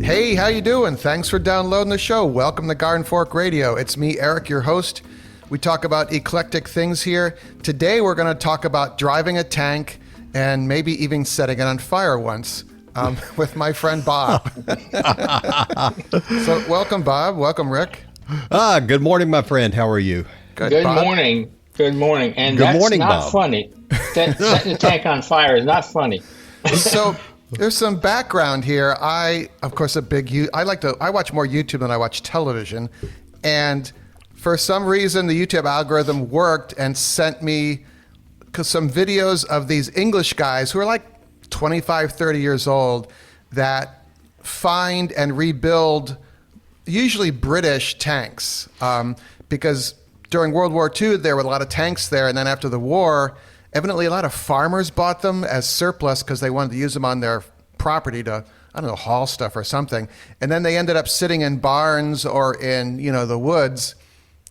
Hey, how you doing? Thanks for downloading the show. Welcome to Garden Fork Radio. It's me, Eric, your host. We talk about eclectic things here. Today we're going to talk about driving a tank and maybe even setting it on fire once with my friend Bob. So welcome, Bob. Welcome, Rick. Good morning, my friend. How are you? Good morning. Good morning. And Good that's morning, not Bob. funny. Setting the tank on fire is not funny. So there's some background here. I watch more YouTube than I watch television, and for some reason the YouTube algorithm worked and sent me some videos of these English guys who are like 25, 30 years old that find and rebuild usually British tanks, because during World War II there were a lot of tanks there, and then after the war, evidently a lot of farmers bought them as surplus because they wanted to use them on their property to, I don't know, haul stuff or something. And then they ended up sitting in barns or in, the woods.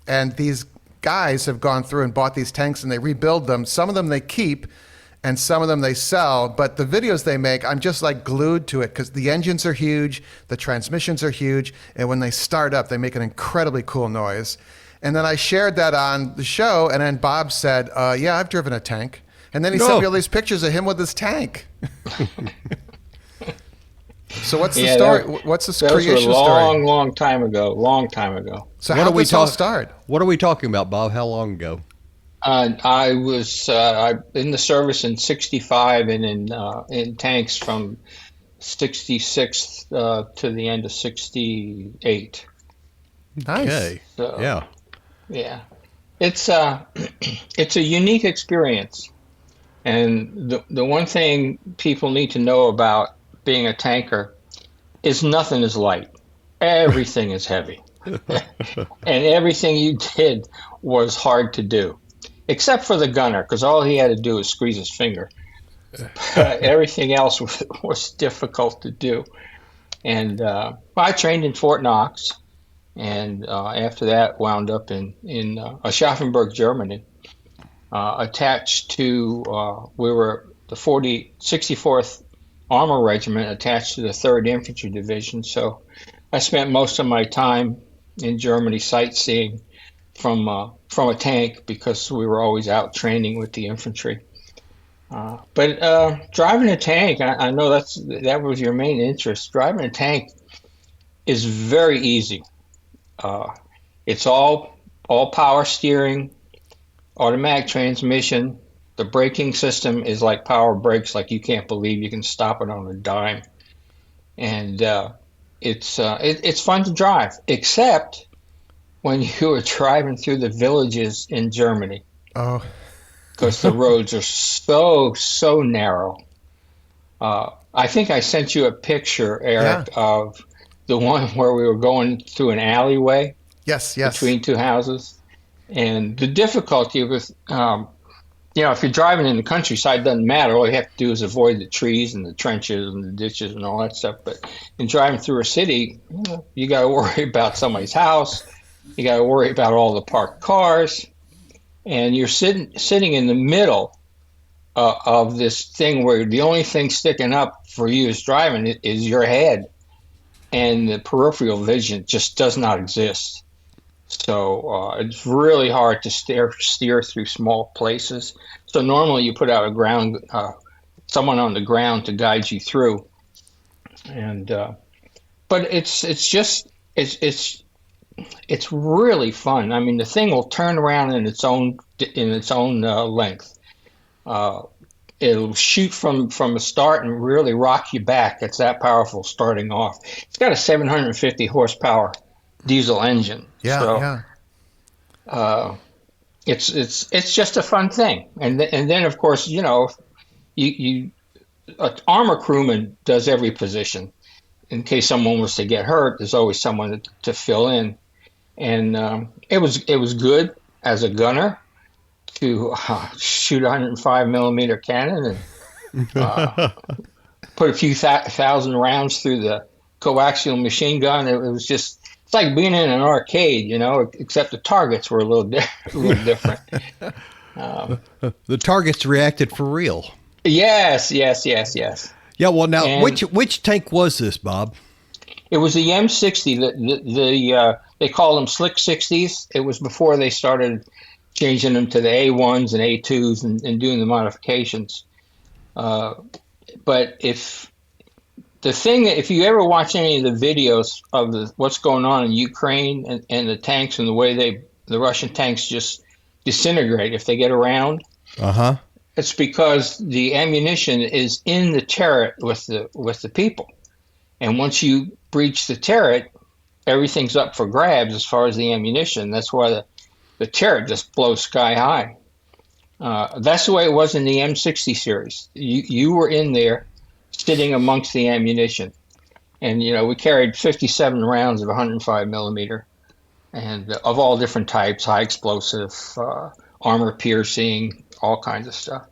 And these guys have gone through and bought these tanks and they rebuild them. Some of them they keep and some of them they sell. But the videos they make, I'm just like glued to it because the engines are huge, the transmissions are huge, and when they start up, they make an incredibly cool noise. And then I shared that on the show, and then Bob said, yeah, I've driven a tank. And then he sent me all these pictures of him with his tank. So what's the story? What's the creation story? Long time ago. So how did this all start? What are we talking about, Bob? How long ago? I was in the service in '65 and in tanks from '66 to the end of '68. Nice. Okay. So, yeah. It's a unique experience, and the one thing people need to know about being a tanker is nothing is light. Everything is heavy. And everything you did was hard to do, except for the gunner, because all he had to do was squeeze his finger. Everything else was difficult to do. And I trained in Fort Knox, and after that wound up in Aschaffenburg, Germany, attached to, we were the 64th Armor Regiment attached to the 3rd Infantry Division. So I spent most of my time in Germany sightseeing from a tank because we were always out training with the infantry. But driving a tank, I know that was your main interest. Driving a tank is very easy. It's all power steering, automatic transmission. The braking system is like power brakes, like you can't believe you can stop it on a dime. And it's fun to drive, except when you are driving through the villages in Germany. Oh. Because the roads are so narrow. I think I sent you a picture, Eric, of the one where we were going through an alleyway. Yes. Between two houses. And the difficulty with if you're driving in the countryside, it doesn't matter. All you have to do is avoid the trees and the trenches and the ditches and all that stuff. But in driving through a city, you got to worry about somebody's house. You got to worry about all the parked cars. And you're sitting in the middle of this thing where the only thing sticking up for you as driving is your head. And the peripheral vision just does not exist. So it's really hard to steer through small places. So normally you put out someone on the ground to guide you through. And but it's really fun. I mean, the thing will turn around in its own length. It'll shoot from the start and really rock you back. It's that powerful starting off. It's got a 750 horsepower diesel engine. It's just a fun thing. And then of course, an armor crewman does every position. In case someone was to get hurt, there's always someone to fill in. And it was good as a gunner to shoot a 105 millimeter cannon and put a few thousand rounds through the coaxial machine gun. It's like being in an arcade, except the targets were a little different. The targets reacted for real. Yes. Yeah, well, now, which tank was this, Bob? It was the M60. They call them Slick 60s. It was before they started changing them to the A1s and A2s and doing the modifications. But if you ever watch any of the videos of what's going on in Ukraine and the tanks and the way the Russian tanks just disintegrate if they get around, it's because the ammunition is in the turret with the people. And once you breach the turret, everything's up for grabs as far as the ammunition. That's why the turret just blows sky high. That's the way it was in the M60 series. You were in there sitting amongst the ammunition. And, we carried 57 rounds of 105 millimeter and of all different types, high explosive, armor piercing, all kinds of stuff.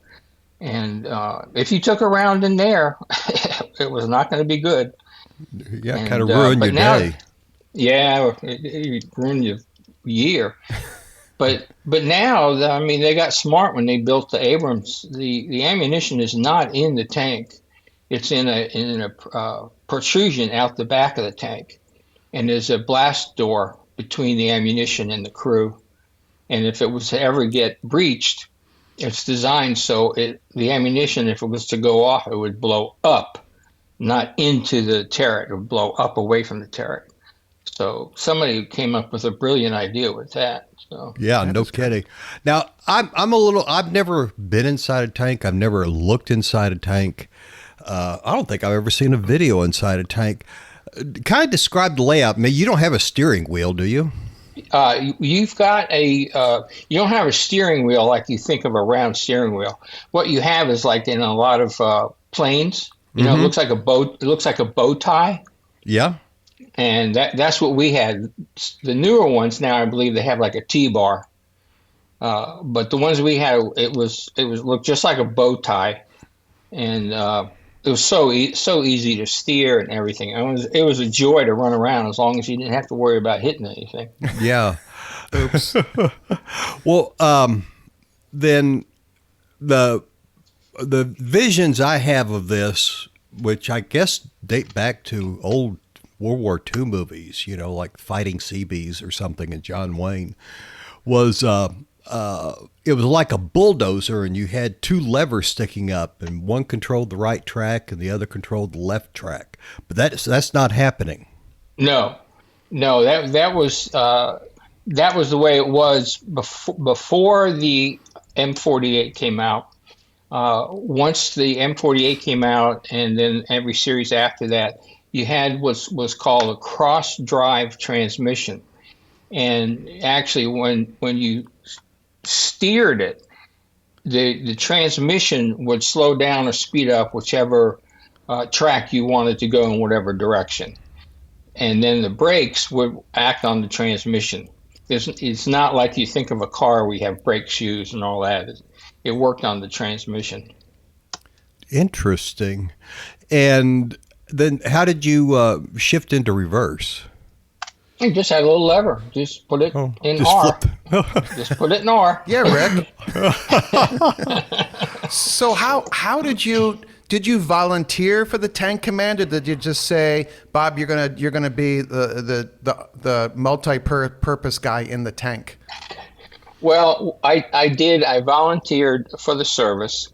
And if you took a round in there, it was not going to be good. Yeah, kind of ruined your day. Yeah, it ruined your year. But now, they got smart when they built the Abrams. The ammunition is not in the tank; it's in a protrusion out the back of the tank, and there's a blast door between the ammunition and the crew. And if it was to ever get breached, it's designed so the ammunition, if it was to go off, it would blow up, not into the turret. It would blow up away from the turret. So somebody came up with a brilliant idea with that. So yeah, no kidding. Now I've never been inside a tank. I've never looked inside a tank. I don't think I've ever seen a video inside a tank. Kind of describe the layout. I mean, you don't have a steering wheel, do you? You've got you don't have a steering wheel like you think of a round steering wheel. What you have is like in a lot of planes, it looks like a boat. It looks like a bow tie. Yeah. And that's what we had. The newer ones now, I believe they have like a T-bar. But the ones we had, it looked just like a bow tie, and it was so easy to steer and everything. It was a joy to run around as long as you didn't have to worry about hitting anything. Yeah. Oops. Well, then the visions I have of this, which I guess date back to old World War II movies, like Fighting Seabees or something, and John Wayne, was it was like a bulldozer, and you had two levers sticking up, and one controlled the right track and the other controlled the left track. But that's not happening. No, that was the way it was before the M48 came out. Once the M48 came out, and then every series after that, you had was called a cross-drive transmission. And actually, when you steered it, the transmission would slow down or speed up whichever track you wanted to go in whatever direction. And then the brakes would act on the transmission. It's not like you think of a car where you have brake shoes and all that. It worked on the transmission. Interesting. And then how did you shift into reverse? You just had a little lever. Just put it in R. Just put it in R. Yeah, Rick. So how did you volunteer for the tank command, or did you just say, Bob, you're gonna be the multi-purpose guy in the tank? Well, I did. I volunteered for the service,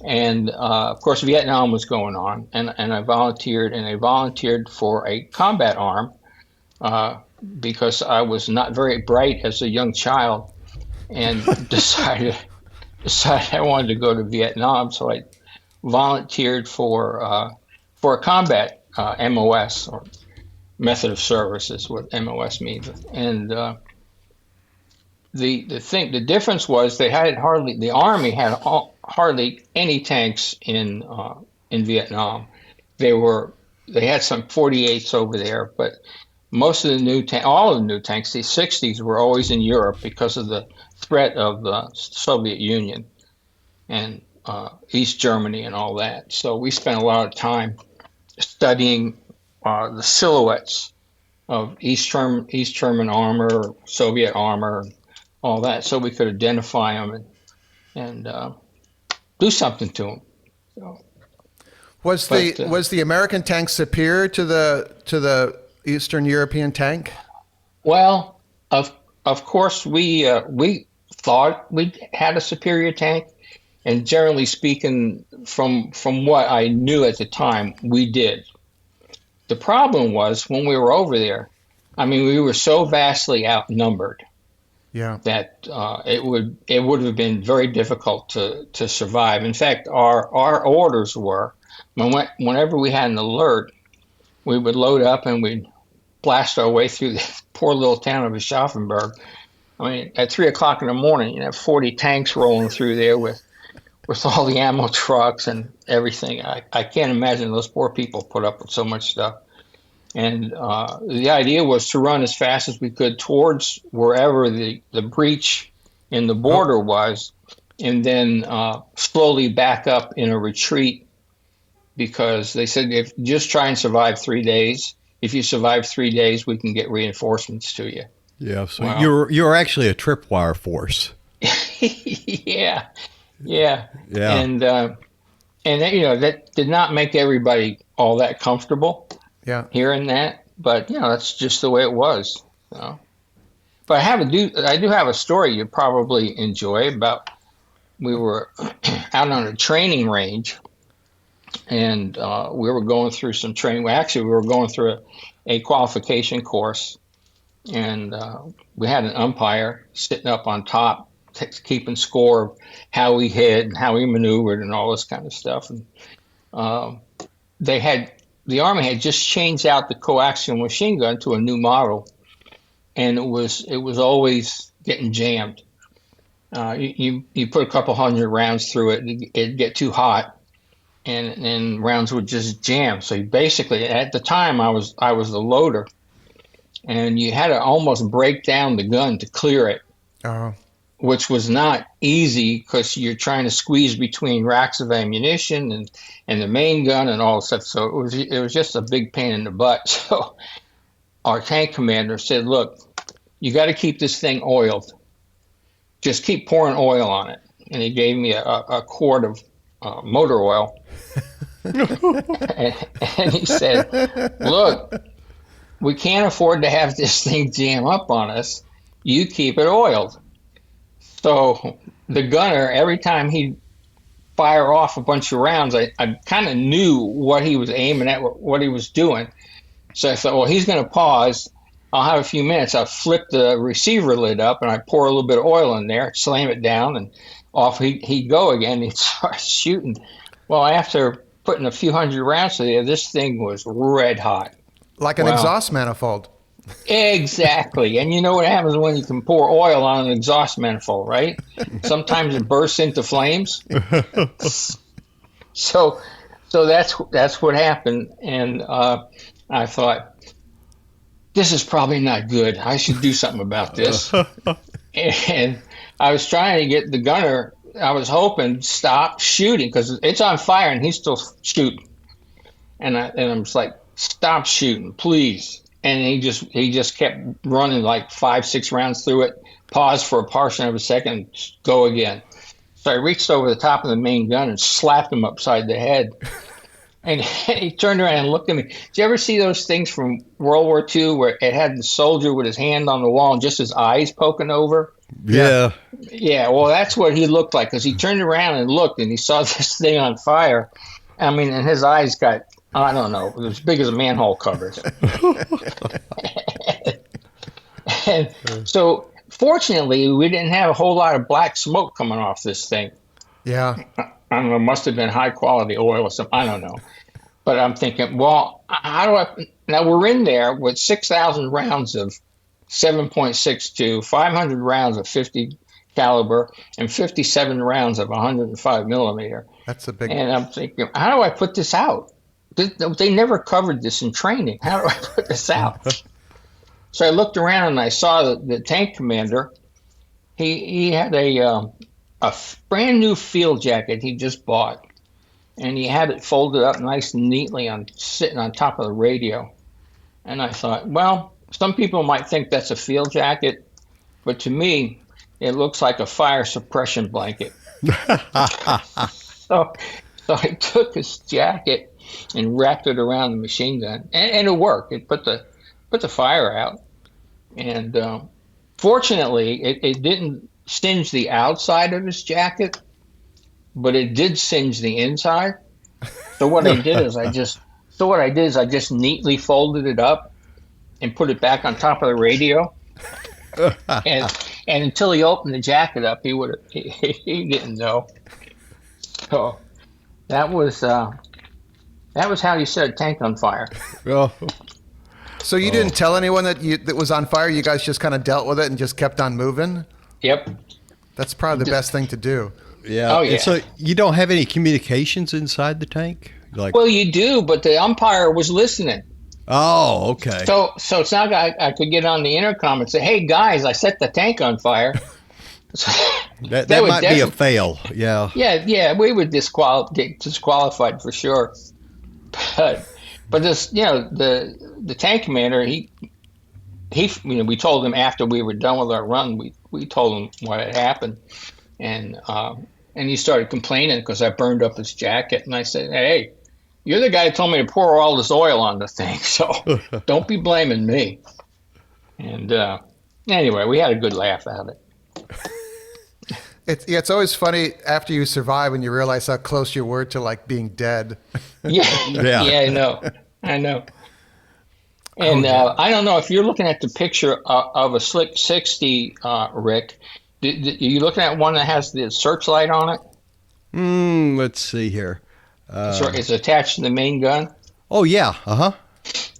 and of course Vietnam was going on, and I volunteered for a combat arm. Because I was not very bright as a young child, and decided I wanted to go to Vietnam, so I volunteered for a combat MOS, or method of service is what MOS means. And the difference was the Army had hardly any tanks in Vietnam. They had some 48s over there, but most of all of the new tanks, the 60s, were always in Europe because of the threat of the Soviet Union and East Germany and all that. So we spent a lot of time studying the silhouettes of East German armor, Soviet armor, all that, so we could identify them and do something to them. So. Was the American tank superior to the Eastern European tank? Well, of course we thought we had a superior tank, and generally speaking, from what I knew at the time, we did. The problem was when we were over there. I mean, we were so vastly outnumbered Yeah. that it would have been very difficult to survive. In fact, our orders were whenever we had an alert, we would load up and we'd blast our way through the poor little town of Aschaffenburg. I mean, at 3 o'clock in the morning, you have 40 tanks rolling through there with all the ammo trucks and everything. I can't imagine those poor people put up with so much stuff. And the idea was to run as fast as we could towards wherever the breach in the border was, and then slowly back up in a retreat, because they said, if just try and survive 3 days. If you survive 3 days, we can get reinforcements to you. Yeah, so Wow. you're actually a tripwire force. Yeah. Yeah. And that did not make everybody all that comfortable. Yeah. Hearing that, but that's just the way it was. But I do have a story you probably enjoy about. We were out on a training range, and we were going through some training. Well, actually, we were going through a qualification course, and we had an umpire sitting up on top, keeping score of how we hit and how we maneuvered and all this kind of stuff. And the Army had just changed out the coaxial machine gun to a new model, and it was always getting jammed. You put a couple hundred rounds through it, it'd get too hot, and rounds would just jam. So basically, at the time, I was the loader, and you had to almost break down the gun to clear it, which was not easy because you're trying to squeeze between racks of ammunition and the main gun and all stuff. So it was just a big pain in the butt. So our tank commander said, "Look, you got to keep this thing oiled. Just keep pouring oil on it." And he gave me a quart of motor oil. and he said, "Look, we can't afford to have this thing jam up on us. You keep it oiled." So the gunner, every time he'd fire off a bunch of rounds, I kind of knew what he was aiming at, what he was doing. So I thought, well, he's going to pause. I'll have a few minutes. I'll flip the receiver lid up, and I pour a little bit of oil in there, slam it down, and off he'd go again. He'd start shooting. Well, after putting a few hundred rounds in there, this thing was red hot. Like an exhaust manifold. Exactly. And you know what happens when you can pour oil on an exhaust manifold, right? Sometimes it bursts into flames. So that's what happened. And I thought, this is probably not good. I should do something about this. And I was trying to get the gunner, I was hoping, stop shooting, because it's on fire and he's still shooting. And I'm just like, stop shooting, please. And he just kept running like 5-6 rounds through it, pause for a portion of a second, go again. So I reached over the top of the main gun and slapped him upside the head. And he turned around and looked at me. Did you ever see those things from World War II where it had the soldier with his hand on the wall and just his eyes poking over? Yeah. Yeah, well, that's what he looked like, because he turned around and looked and he saw this thing on fire. I mean, and his eyes got, I don't know, as big as a manhole cover. And so, fortunately, we didn't have a whole lot of black smoke coming off this thing. Yeah. I don't know, must have been high quality oil or something. I don't know. But I'm thinking, well, now we're in there with 6,000 rounds of 7.62, 500 rounds of 50 caliber, and 57 rounds of 105 millimeter. That's a big. And I'm thinking, how do I put this out? They never covered this in training. How do I put this out? So I looked around and I saw the tank commander. He had a brand new field jacket he just bought, and he had it folded up nice and neatly sitting on top of the radio. And I thought, well, some people might think that's a field jacket, but to me, it looks like a fire suppression blanket. So I took his jacket and wrapped it around the machine gun, and it worked. It put the fire out, and fortunately, it didn't singe the outside of his jacket, but it did singe the inside. So what I did is I just neatly folded it up and put it back on top of the radio. and until he opened the jacket up, he didn't know. So that was how you set a tank on fire. Oh. So you didn't tell anyone that was on fire? You guys just kind of dealt with it and just kept on moving? Yep. That's probably the best thing to do. Yeah. Oh, yeah. And so you don't have any communications inside the tank? Like, Well, you do, but the umpire was listening. oh, okay. So it's not like I could get on the intercom and say, "Hey guys, I set the tank on fire." So that they would might be a fail. Yeah. Yeah, we would get disqualified for sure. But this, the tank commander, he, we told him after we were done with our run, we told him what had happened, and he started complaining because I burned up his jacket, and I said, "Hey, you're the guy who told me to pour all this oil on the thing, so don't be blaming me." And anyway, we had a good laugh at it. It's always funny after you survive and you realize how close you were to like being dead. Yeah, Yeah. yeah, I know. And I don't know if you're looking at the picture of a Slick 60, Rick. Are you looking at one that has the searchlight on it? Let's see here. It's attached to the main gun. Oh yeah. Uh-huh.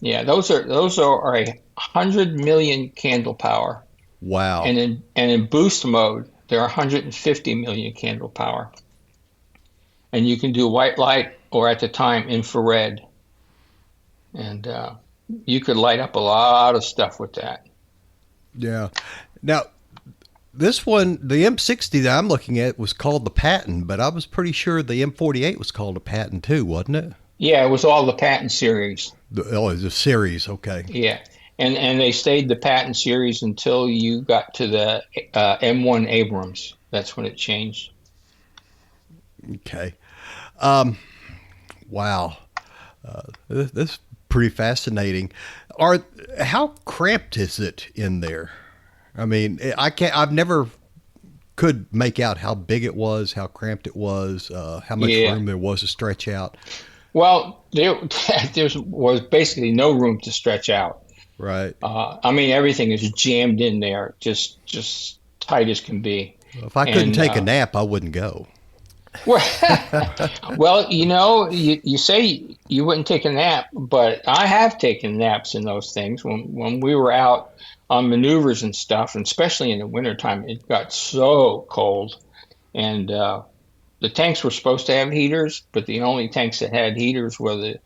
Yeah, those are 100 million candle power, Wow. and in boost mode they're 150 million candle power, and you can do white light or at the time infrared, and you could light up a lot of stuff with that. Yeah. Now, this one, the M60 that I'm looking at was called the Patton, but I was pretty sure the M48 was called a Patton too, wasn't it? Yeah, it was all the Patton series. Oh, it's a series. Okay. Yeah, and they stayed the Patton series until you got to the M1 Abrams. That's when it changed. Okay. Wow. This is pretty fascinating. How cramped is it in there? I mean, I've never could make out how big it was, how cramped it was, how much room there was to stretch out. Well, there was basically no room to stretch out. Right. I mean, everything is jammed in there, just tight as can be. If I couldn't take a nap, I wouldn't go. Well, you say you wouldn't take a nap, but I have taken naps in those things when we were out on maneuvers and stuff, and especially in the wintertime, it got so cold. And the tanks were supposed to have heaters, but the only tanks that had heaters were the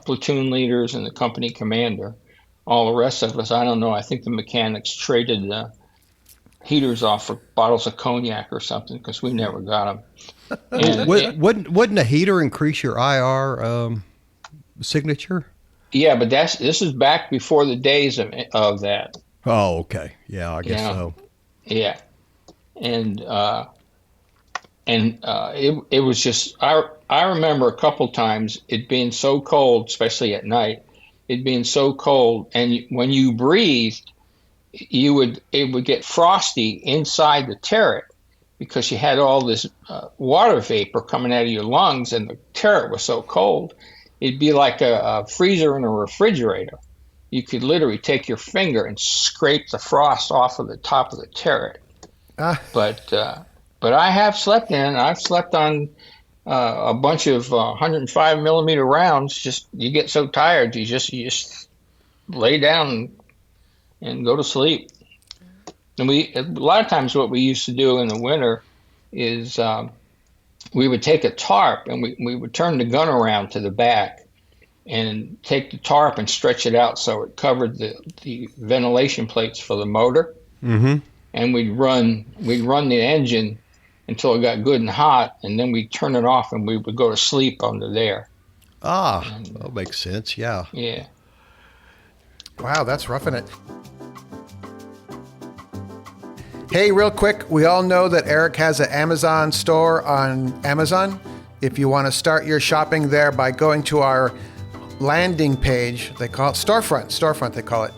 platoon leaders and the company commander. All the rest of us, I don't know, I think the mechanics traded the heaters off for bottles of cognac or something because we never got them. And, wouldn't a heater increase your IR signature? Yeah, but this is back before the days of that. Oh, okay. Yeah, I guess so. Yeah, and it was just I remember a couple times it being so cold, especially at night. It being so cold, and when you breathed, it would get frosty inside the turret because you had all this water vapor coming out of your lungs, and the turret was so cold. It'd be like a freezer in a refrigerator. You could literally take your finger and scrape the frost off of the top of the turret. But I have slept in. I've slept on a bunch of 105 millimeter rounds. Just you get so tired, you just lay down and go to sleep. And a lot of times what we used to do in the winter is we would take a tarp and we would turn the gun around to the back and take the tarp and stretch it out so it covered the ventilation plates for the motor. Mm-hmm. And we'd run the engine until it got good and hot, and then we'd turn it off and we would go to sleep under there. That makes sense. Yeah. Yeah. Wow, that's roughing it. Hey, real quick, we all know that Eric has an Amazon store on Amazon. If you want to start your shopping there by going to our landing page, they call it storefront they call it,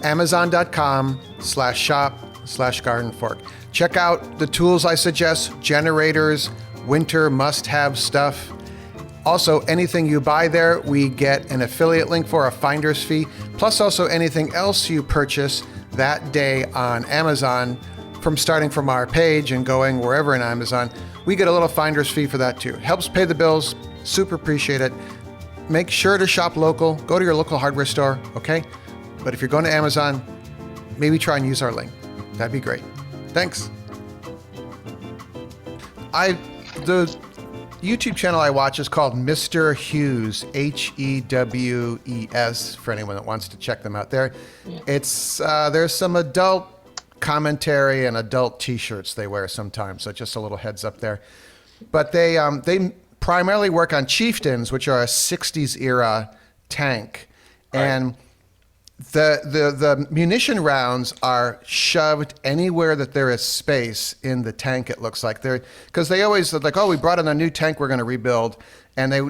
amazon.com/shop/gardenfork. Check out the tools I suggest, generators, winter must-have stuff. Also, anything you buy there, we get an affiliate link for a finder's fee, plus also anything else you purchase that day on Amazon, starting from our page and going wherever in Amazon, we get a little finder's fee for that too. Helps pay the bills, super appreciate it. Make sure to shop local, go to your local hardware store, okay? But if you're going to Amazon, maybe try and use our link. That'd be great. Thanks. The YouTube channel I watch is called Mr. Hughes, Hewes, for anyone that wants to check them out there. Yeah. It's there's some adult commentary and adult T-shirts they wear sometimes, so just a little heads up there. But they primarily work on Chieftains, which are a 60s era tank, right. And the munition rounds are shoved anywhere that there is space in the tank. It looks like because they always like, oh, we brought in a new tank we're going to rebuild, and they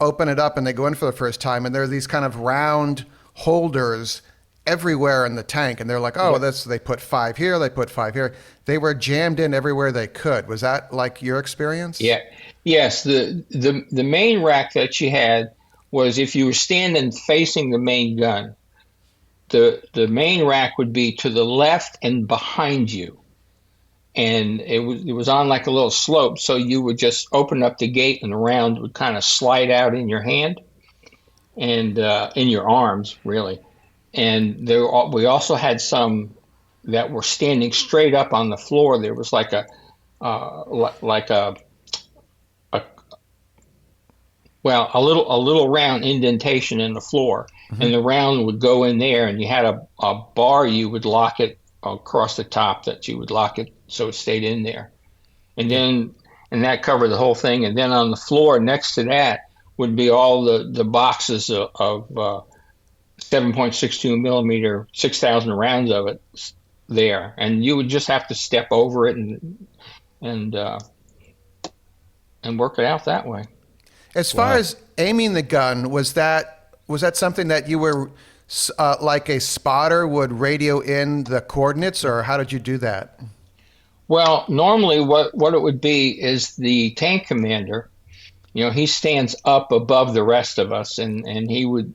open it up and they go in for the first time, and there are these kind of round holders everywhere in the tank, and they're like, oh, they put 5 here, they put 5 here. They were jammed in everywhere they could. Was that like your experience? Yeah. Yes. The main rack that you had was if you were standing facing the main gun. The main rack would be to the left and behind you, and it was on like a little slope. So you would just open up the gate, and the round would kind of slide out in your hand, and in your arms, really. And we also had some that were standing straight up on the floor. There was like a little round indentation in the floor. Mm-hmm. And the round would go in there, and you had a bar you would lock it across the top that you would lock it so it stayed in there. And that covered the whole thing. And then on the floor next to that would be all the boxes of 7.62 millimeter, 6,000 rounds of it there. And you would just have to step over it and work it out that way. As far as aiming the gun, was that something that you were like a spotter would radio in the coordinates, or how did you do that? Well, normally what it would be is the tank commander, he stands up above the rest of us, and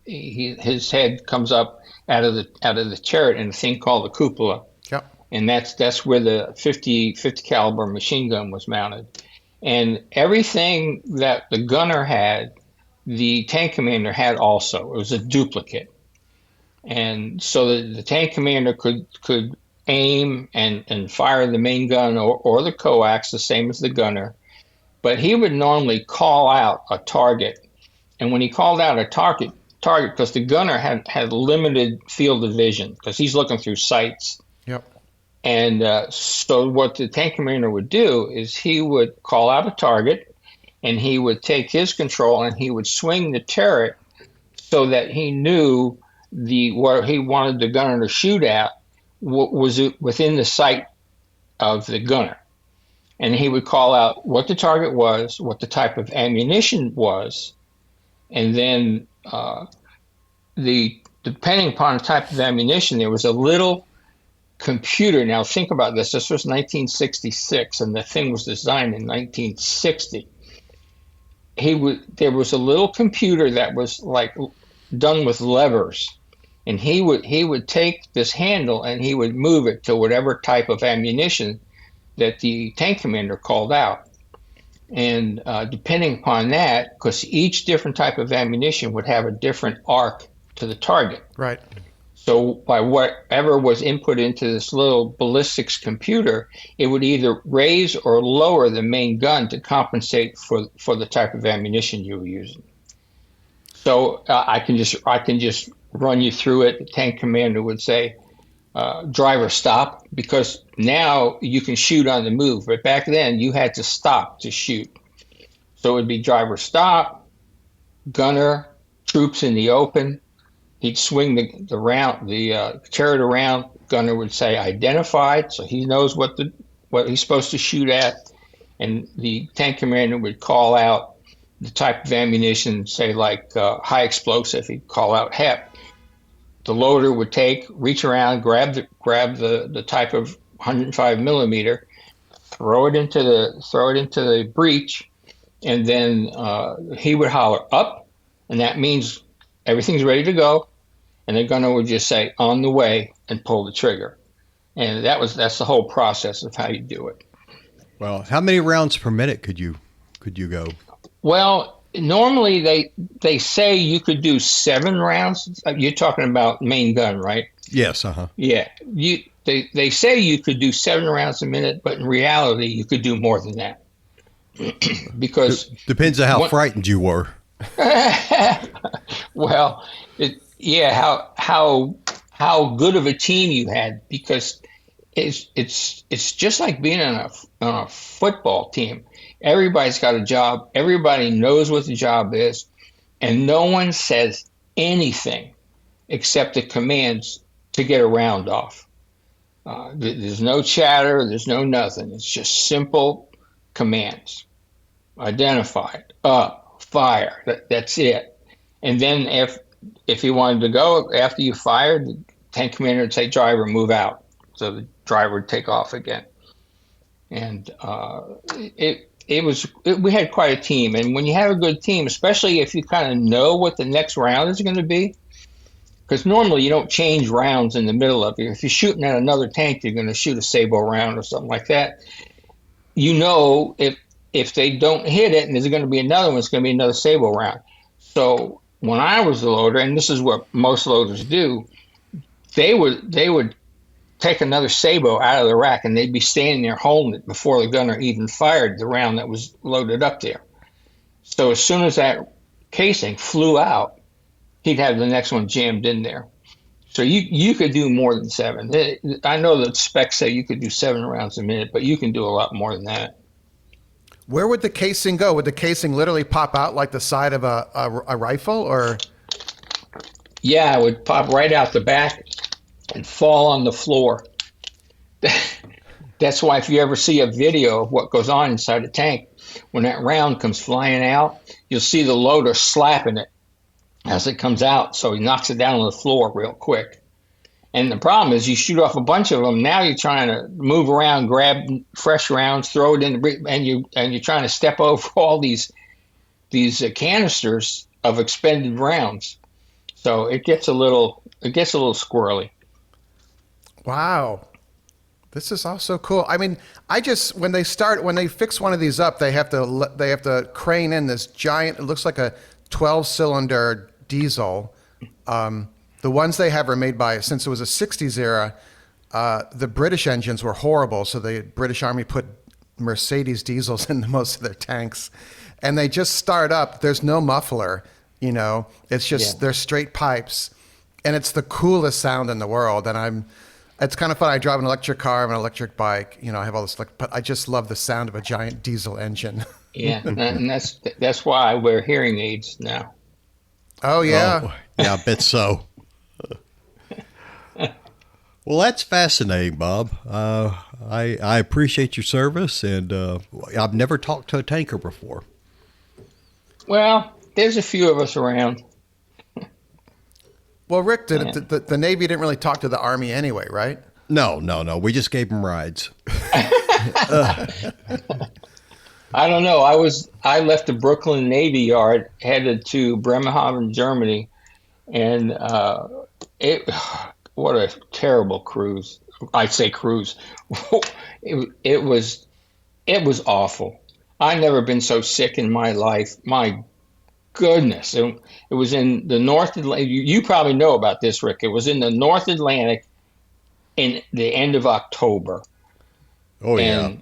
his head comes up out of the turret in a thing called the cupola. Yep. And that's where the 50 caliber machine gun was mounted. And everything that the gunner had, the tank commander had also. It was a duplicate. And so the tank commander could aim and fire the main gun or the coax, the same as the gunner. But he would normally call out a target. And when he called out a target, because the gunner had limited field of vision, because he's looking through sights. Yep. And so what the tank commander would do is he would call out a target, and he would take his control and he would swing the turret so that he knew where he wanted the gunner to shoot at was within the sight of the gunner. And he would call out what the target was, what the type of ammunition was, and then depending upon the type of ammunition, there was a little computer. Now think about this. This was 1966, and the thing was designed in 1960. There was a little computer that was like done with levers, and he would take this handle and he would move it to whatever type of ammunition that the tank commander called out. And depending upon that, because each different type of ammunition would have a different arc to the target. Right. So by whatever was input into this little ballistics computer, it would either raise or lower the main gun to compensate for the type of ammunition you were using. So I can just run you through it. The tank commander would say, driver stop, because now you can shoot on the move. But back then you had to stop to shoot. So it would be driver stop, gunner, troops in the open. He'd swing the turret around. Gunner would say identified, so he knows what he's supposed to shoot at. and the tank commander would call out the type of ammunition, say like high explosive. He'd call out HEP. The loader would reach around, grab the type of 105 millimeter, throw it into the breech, and then he would holler up, and that means everything's ready to go, and the gunner would just say on the way and pull the trigger, and that's the whole process of how you do it. Well, how many rounds per minute could you go? Well, normally they say you could do 7 rounds. You're talking about main gun, right? Yes. Yeah. They say you could do 7 rounds a minute, but in reality, you could do more than that. Because depends on how frightened you were. Well, how good of a team you had, because it's just like being on a football team. Everybody's got a job. Everybody knows what the job is, and no one says anything except the commands to get a round off. There's no chatter. There's no nothing. It's just simple commands. Identify, up, fire. That's it. And then if you wanted to go after you fired, the tank commander would say, "Driver, move out." So the driver would take off again. And we had quite a team. And when you have a good team, especially if you kind of know what the next round is going to be, because normally you don't change rounds in the middle of it. If you're shooting at another tank, you're going to shoot a sabot round or something like that. You know, if they don't hit it and there's going to be another one, it's going to be another sabot round. So when I was the loader, and this is what most loaders do, they would take another sabot out of the rack, and they'd be standing there holding it before the gunner even fired the round that was loaded up there. So as soon as that casing flew out, he'd have the next one jammed in there. So you could do more than 7. I know that specs say you could do 7 rounds a minute, but you can do a lot more than that. Where would the casing go? Would the casing literally pop out like the side of a rifle, or? Yeah, it would pop right out the back and fall on the floor. That's why if you ever see a video of what goes on inside a tank, when that round comes flying out, you'll see the loader slapping it as it comes out, so he knocks it down on the floor real quick. And the problem is you shoot off a bunch of them. Now you're trying to move around, grab fresh rounds, throw it in the, and you're trying to step over all these canisters of expended rounds. So it gets a little squirrely. Wow. This is also cool. I mean, when they fix one of these up, they have to crane in this giant, it looks like a 12-cylinder diesel. The ones they have are made by, since it was a 60s era, the British engines were horrible, so the British Army put Mercedes diesels in most of their tanks. And they just start up. There's no muffler, It's just, they're straight pipes. And it's the coolest sound in the world. And it's kind of fun. I drive an electric car, I have an electric bike, I have all this, but I just love the sound of a giant diesel engine. Yeah, and that's why I wear hearing aids now. Oh, yeah. Oh, yeah, I bet so. Well, that's fascinating, Bob. I appreciate your service, and I've never talked to a tanker before. Well, there's a few of us around. Well, Rick, the Navy didn't really talk to the Army anyway, right? No. We just gave them rides. I don't know. I left the Brooklyn Navy Yard, headed to Bremerhaven, Germany, and what a terrible cruise. I'd say cruise. It was awful. I've never been so sick in my life. My goodness. It was in the North Atlantic. You probably know about this, Rick. It was in the North Atlantic in the end of October. Oh, yeah.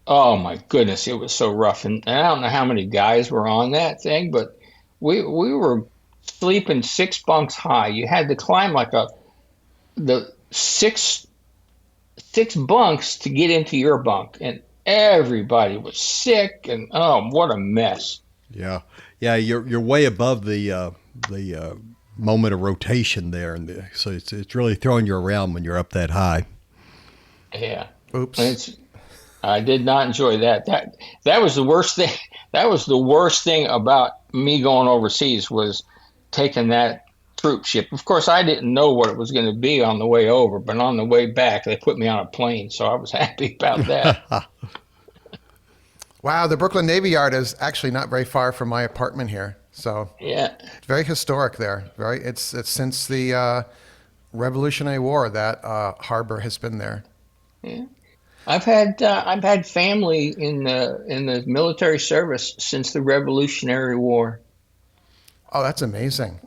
Oh my goodness, it was so rough, and I don't know how many guys were on that thing, but we were sleeping 6 bunks high. You had to climb the six bunks to get into your bunk, and everybody was sick, and oh, what a mess. Yeah. You're way above the moment of rotation there, and so it's really throwing you around when you're up that high. Yeah. Oops. I did not enjoy that. That was the worst thing. That was the worst thing about me going overseas was taking that troop ship. Of course, I didn't know what it was going to be on the way over, but on the way back, they put me on a plane, so I was happy about that. Wow, the Brooklyn Navy Yard is actually not very far from my apartment here. So Yeah. it's very historic there. It's since the Revolutionary War that harbor has been there. Yeah. I've had family in the military service since the Revolutionary War. Oh, that's amazing.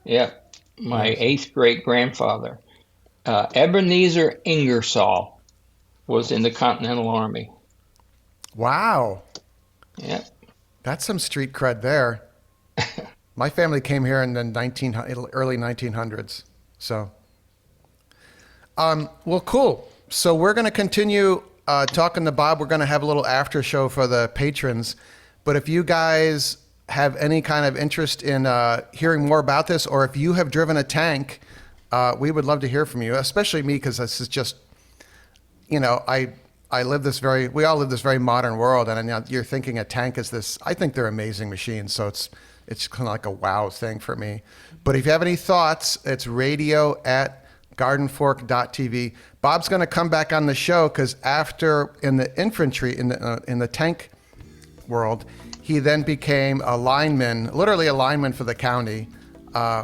Yeah, my eighth great grandfather, Ebenezer Ingersoll, was in the Continental Army. Wow, Yeah, that's some street cred there. My family came here in the early 1900s. So, well, cool. So we're going to continue talking to Bob. We're going to have a little after show for the patrons. But if you guys have any kind of interest in hearing more about this, or if you have driven a tank, we would love to hear from you, especially me, because this is just, we all live this very modern world. And you're thinking a tank is this, I think they're amazing machines. So it's kind of like a wow thing for me. But if you have any thoughts, it's radio@gardenfork.tv. Bob's going to come back on the show because after in the infantry, in the tank world, he then became a lineman, literally a lineman for the county,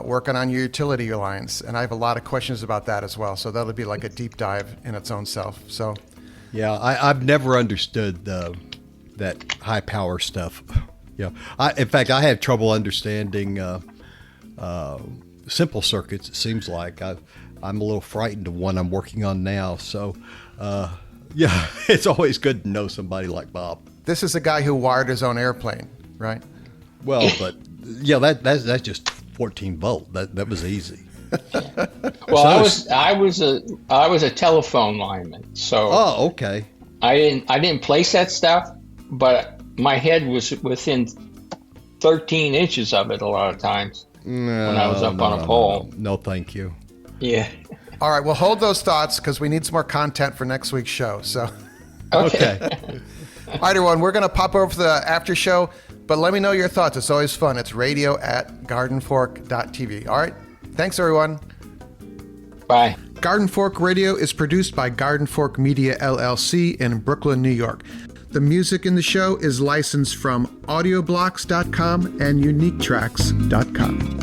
working on utility lines. And I have a lot of questions about that as well. So that'll be like a deep dive in its own self. So, Yeah, I've never understood that high power stuff. Yeah, in fact, I have trouble understanding simple circuits. It seems like I'm a little frightened of one I'm working on now. So, yeah, it's always good to know somebody like Bob. this is a guy who wired his own airplane, right? Well, but yeah, that's just 14 volt. That was easy. well, I was a telephone lineman, so Oh, okay. I didn't place that stuff, but my head was within 13 inches of it a lot of times when I was up on a pole. No, thank you. Yeah. All right, well, hold those thoughts because we need some more content for next week's show. So, Okay. all right, everyone, we're going to pop over to the after show, but let me know your thoughts. It's always fun. It's radio@gardenfork.tv. All right, thanks, everyone. Bye. Garden Fork Radio is produced by Garden Fork Media LLC in Brooklyn, New York. The music in the show is licensed from audioblocks.com and uniquetracks.com.